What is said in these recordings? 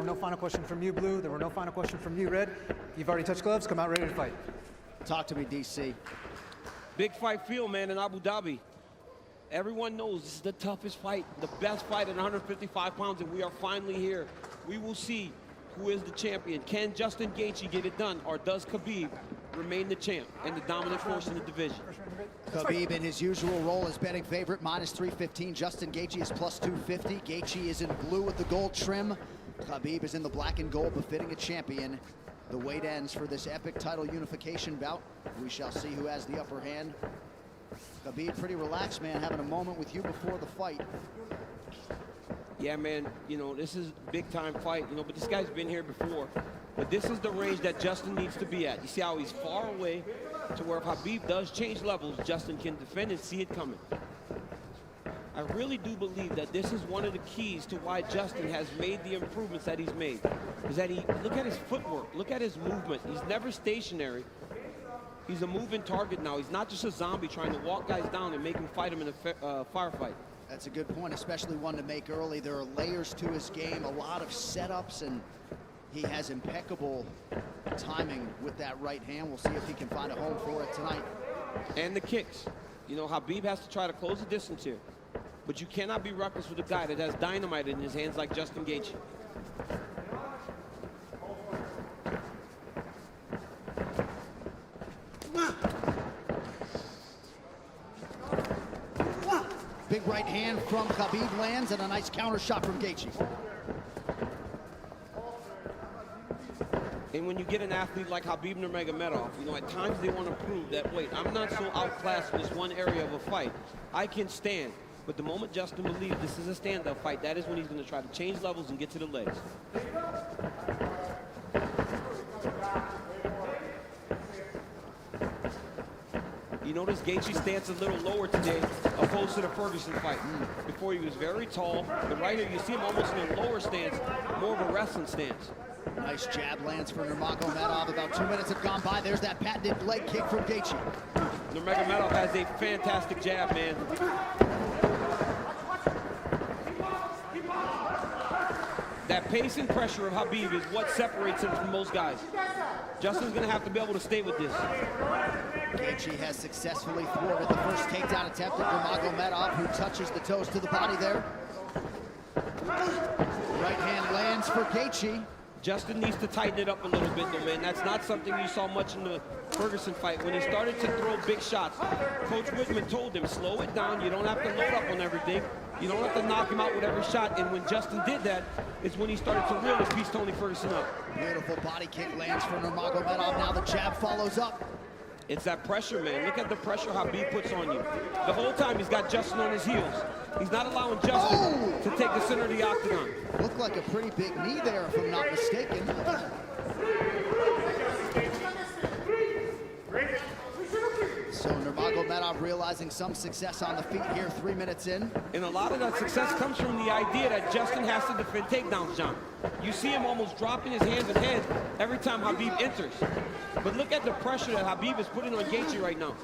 no final question from you, Blue. There were no final question from you, Red. You've already touched gloves. Come out ready to fight. Talk to me, DC. Big fight field, man, in Abu Dhabi. Everyone knows this is the toughest fight, the best fight at 155 pounds, and we are finally here. We will see who is the champion. Can Justin Gaethje get it done, or does Khabib remain the champ and the dominant force in the division? Khabib in his usual role as betting favorite, -315. Justin Gaethje is +250. Gaethje is in blue with the gold trim. Khabib is in the black and gold, befitting a champion. The wait ends for this epic title unification bout. We shall see who has the upper hand. Khabib pretty relaxed, man, having a moment with you before the fight. Yeah, man, you know, this is a big-time fight, you know, but this guy's been here before. But this is the range that Justin needs to be at. You see how he's far away to where if Khabib does change levels, Justin can defend and see it coming. I really do believe that this is one of the keys to why Justin has made the improvements that he's made. Is that look at his footwork, look at his movement. He's never stationary. He's a moving target now. He's not just a zombie trying to walk guys down and make them fight him in a firefight. That's a good point, especially one to make early. There are layers to his game, a lot of setups, and he has impeccable timing with that right hand. We'll see if he can find a home for it tonight. And the kicks. You know, Khabib has to try to close the distance here. But you cannot be reckless with a guy that has dynamite in his hands like Justin Gaethje. Big right hand from Khabib lands, and a nice counter shot from Gaethje. And when you get an athlete like Khabib Nurmagomedov, you know, at times they want to prove that, wait, I'm not so outclassed in this one area of a fight. I can stand. But the moment Justin believes this is a stand-up fight, that is when he's going to try to change levels and get to the legs. You notice Gaethje's stance a little lower today, opposed to the Ferguson fight. Before he was very tall, but right here you see him almost in a lower stance, more of a wrestling stance. Nice jab lands for Nurmagomedov. About 2 minutes have gone by. There's that patented leg kick from Gaethje. Nurmagomedov has a fantastic jab, man. That pace and pressure of Khabib is what separates him from most guys. Justin's going to have to be able to stay with this. Gaethje has successfully thwarted the first takedown attempt at Nurmagomedov, who touches the toes to the body there. Right hand lands for Gaethje. Justin needs to tighten it up a little bit, though, man. That's not something you saw much in the Ferguson fight. When he started to throw big shots, Coach Whitman told him, slow it down. You don't have to load up on everything. You don't have to knock him out with every shot. And when Justin did that, is when he started to really piece Tony Ferguson up. Beautiful body kick lands for Nurmagomedov. Now the jab follows up. It's that pressure, man. Look at the pressure Khabib puts on you. The whole time he's got Justin on his heels. He's not allowing Justin to take the center of the octagon. Looked like a pretty big knee there, if I'm not mistaken. So Nurmagomedov realizing some success on the feet here 3 minutes in. And a lot of that success comes from the idea that Justin has to defend takedowns, John. You see him almost dropping his hands and head every time Khabib enters. But look at the pressure that Khabib is putting on Gaethje right now.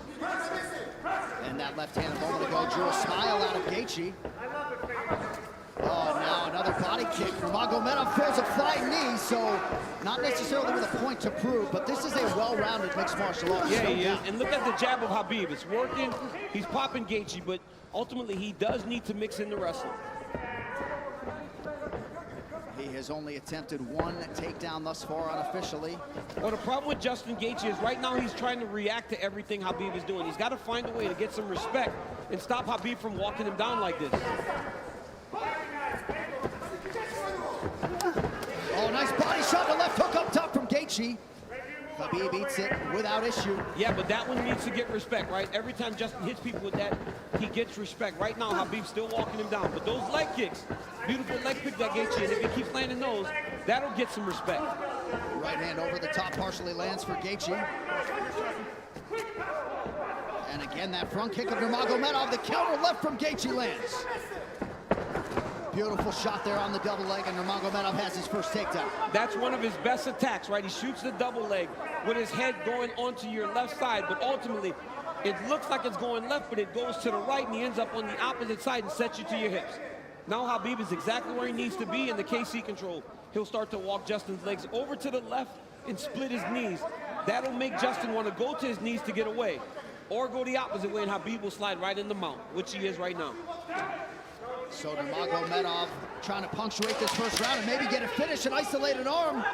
And that left hand a moment ago drew a smile out of Gaethje. Oh, now another body kick. Nurmagomedov throws a flying knee, so not necessarily with a point to prove, but this is a well-rounded mixed martial arts. Yeah, he is. And look at the jab of Khabib. It's working. He's popping Gaethje, but ultimately he does need to mix in the wrestling. He has only attempted one takedown thus far unofficially. Well, the problem with Justin Gaethje is right now he's trying to react to everything Khabib is doing. He's got to find a way to get some respect and stop Khabib from walking him down like this. Oh, nice body shot, the left hook up top from Gaethje. Khabib eats it without issue. Yeah, but that one needs to get respect, right? Every time Justin hits people with that, he gets respect. Right now, Khabib's still walking him down. But those leg kicks, beautiful leg kick that Gaethje, and if he keeps landing those, that'll get some respect. Right hand over the top partially lands for Gaethje. And again, that front kick of Nurmagomedov, the counter left from Gaethje lands. Beautiful shot there on the double leg, and Nurmagomedov has his first takedown. That's one of his best attacks, right? He shoots the double leg with his head going onto your left side, but ultimately, it looks like it's going left, but it goes to the right, and he ends up on the opposite side and sets you to your hips. Now Khabib is exactly where he needs to be in the KC control. He'll start to walk Justin's legs over to the left and split his knees. That'll make Justin want to go to his knees to get away, or go the opposite way, and Khabib will slide right in the mount, which he is right now. So Nurmagomedov trying to punctuate this first round and maybe get a finish, an isolated arm.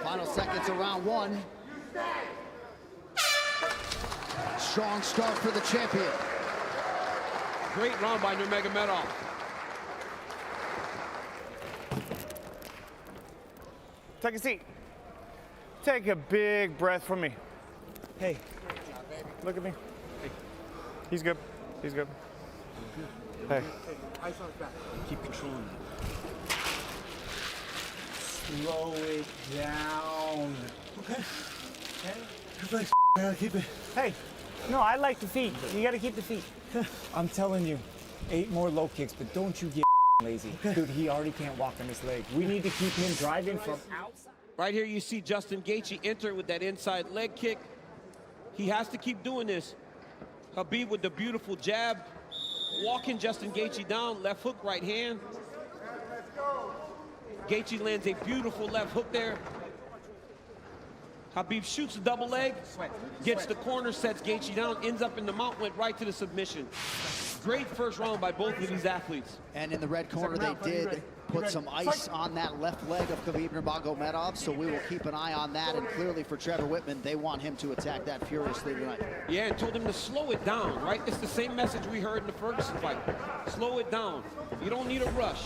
Final seconds of round one. Strong start for the champion. Great round by Nurmagomedov. Take a seat. Take a big breath from me. Hey, look at me. Hey. He's good. He's good. Hey. Ice on his back. Keep controlling it. Slow it down. Okay. Relax, man. Keep it. Hey. No, I like the feet. You gotta keep the feet. I'm telling you, 8 more low kicks, but don't you get lazy. Dude, he already can't walk on his leg. We need to keep him driving from outside. Right here you see Justin Gaethje enter with that inside leg kick. He has to keep doing this. Khabib with the beautiful jab, walking Justin Gaethje down, left hook, right hand. Gaethje lands a beautiful left hook there. Khabib shoots a double leg, gets the corner, sets Gaethje down, ends up in the mount, went right to the submission. Great first round by both of these athletes. And in the red corner, they did put some ice on that left leg of Khabib Nurmagomedov, so we will keep an eye on that. And clearly for Trevor Whitman, they want him to attack that furiously tonight. Yeah, and told him to slow it down, right? It's the same message we heard in the Ferguson fight. Slow it down. You don't need a rush.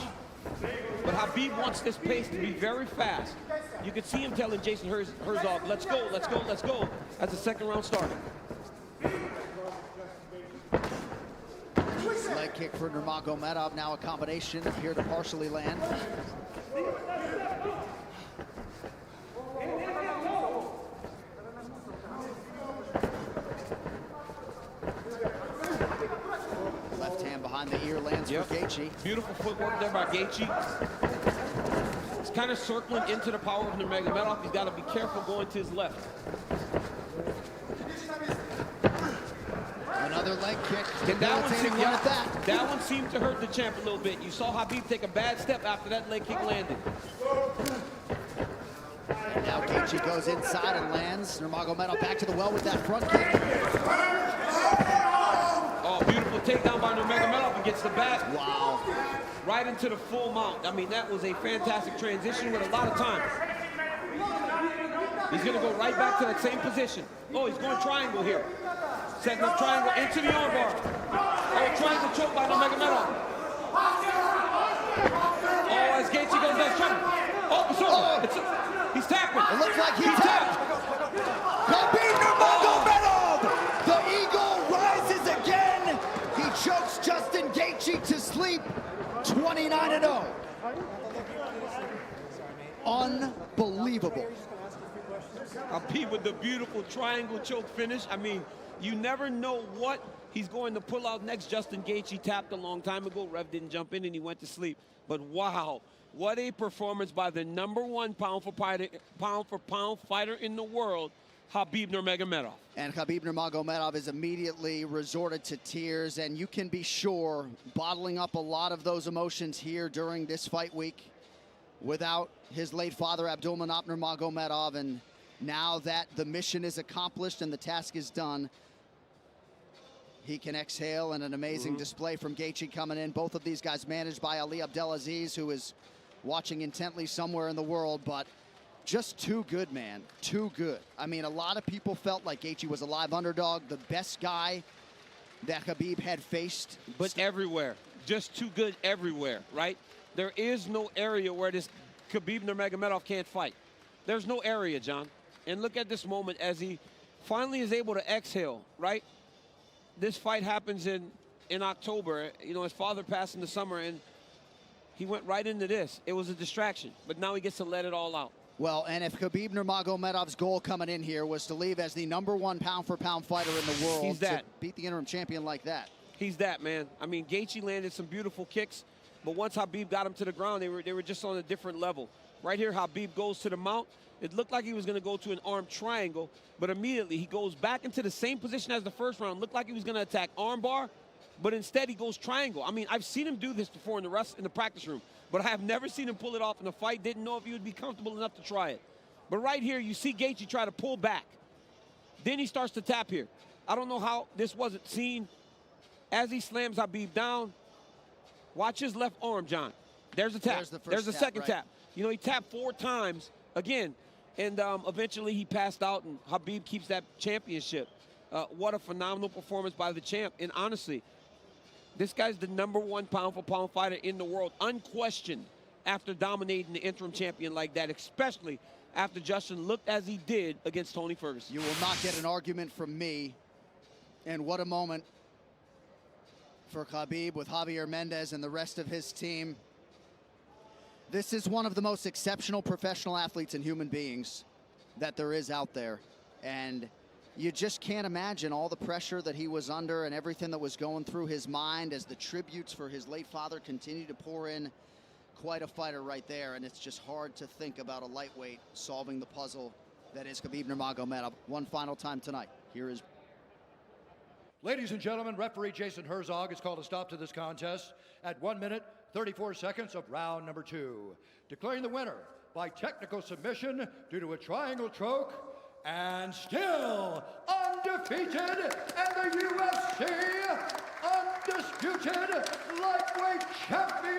But Khabib wants this pace to be very fast. You could see him telling Jason Herzog, let's go, let's go, let's go, as the second round started. Leg kick for Nurmagomedov, now a combination, appear to partially land. Left hand behind the ear lands for Gaethje. Beautiful footwork there by Gaethje. He's kind of circling into the power of Nurmagomedov. He's got to be careful going to his left. Another leg kick. And that That one seemed to hurt the champ a little bit. You saw Khabib take a bad step after that leg kick landed. And now Gaethje goes inside and lands. Nurmagomedov back to the well with that front kick. Oh, beautiful takedown by Nurmagomedov and gets the bat. Wow. Right into the full mount. I mean, that was a fantastic transition with a lot of time. He's going to go right back to that same position. Oh, he's going triangle here. Setting up triangle into the armbar. Oh, triangle choke by Nurmagomedov. Oh, as Gaethje goes down, trying. Oh, it's over. He's tapping. It looks like he's tapped. Khabib Nurmagomedov! The eagle rises again. He chokes Justin Gaethje to sleep. 29-0. Unbelievable. Khabib with the beautiful triangle choke finish. I mean, you never know what he's going to pull out next. Justin Gaethje tapped a long time ago. Rev didn't jump in and he went to sleep. But wow, what a performance by the #1 pound for pound fighter in the world, Khabib Nurmagomedov. And Khabib Nurmagomedov is immediately resorted to tears, and you can be sure bottling up a lot of those emotions here during this fight week without his late father Abdulmanap Nurmagomedov. And now that the mission is accomplished and the task is done, he can exhale, and an amazing display from Gaethje coming in. Both of these guys managed by Ali Abdelaziz, who is watching intently somewhere in the world, but just too good, man. Too good. I mean, a lot of people felt like Gaethje was a live underdog, the best guy that Khabib had faced. But everywhere, just too good everywhere, right? There is no area where this Khabib Nurmagomedov can't fight. There's no area, John. And look at this moment as he finally is able to exhale, right? This fight happens in October. You know, his father passed in the summer, and he went right into this. It was a distraction, but now he gets to let it all out. Well, and if Khabib Nurmagomedov's goal coming in here was to leave as the #1 pound-for-pound fighter in the world, he's that. to beat the interim champion like that. He's that, man. I mean, Gaethje landed some beautiful kicks, but once Khabib got him to the ground, they were just on a different level. Right here, Khabib goes to the mount. It looked like he was going to go to an arm triangle, but immediately he goes back into the same position as the first round. Looked like he was going to attack armbar, but instead he goes triangle. I mean, I've seen him do this before in the practice room, but I have never seen him pull it off in a fight. Didn't know if he would be comfortable enough to try it. But right here, you see Gaethje try to pull back. Then he starts to tap here. I don't know how this wasn't seen. As he slams Khabib down, watch his left arm, John. There's a tap. There's the second tap. You know, he tapped 4 times again, and eventually he passed out, and Khabib keeps that championship. What a phenomenal performance by the champ. And honestly, this guy's the #1 pound-for-pound fighter in the world, unquestioned, after dominating the interim champion like that, especially after Justin looked as he did against Tony Ferguson. You will not get an argument from me. And what a moment for Khabib with Javier Mendez and the rest of his team. This is one of the most exceptional professional athletes and human beings that there is out there. And you just can't imagine all the pressure that he was under and everything that was going through his mind as the tributes for his late father continue to pour in. Quite a fighter right there, and it's just hard to think about a lightweight solving the puzzle that is Khabib Nurmagomedov. One final time tonight. Here is... Ladies and gentlemen, referee Jason Herzog has called a stop to this contest at 1 minute, 34 seconds of round number 2. Declaring the winner by technical submission due to a triangle choke and still undefeated and the UFC undisputed lightweight champion,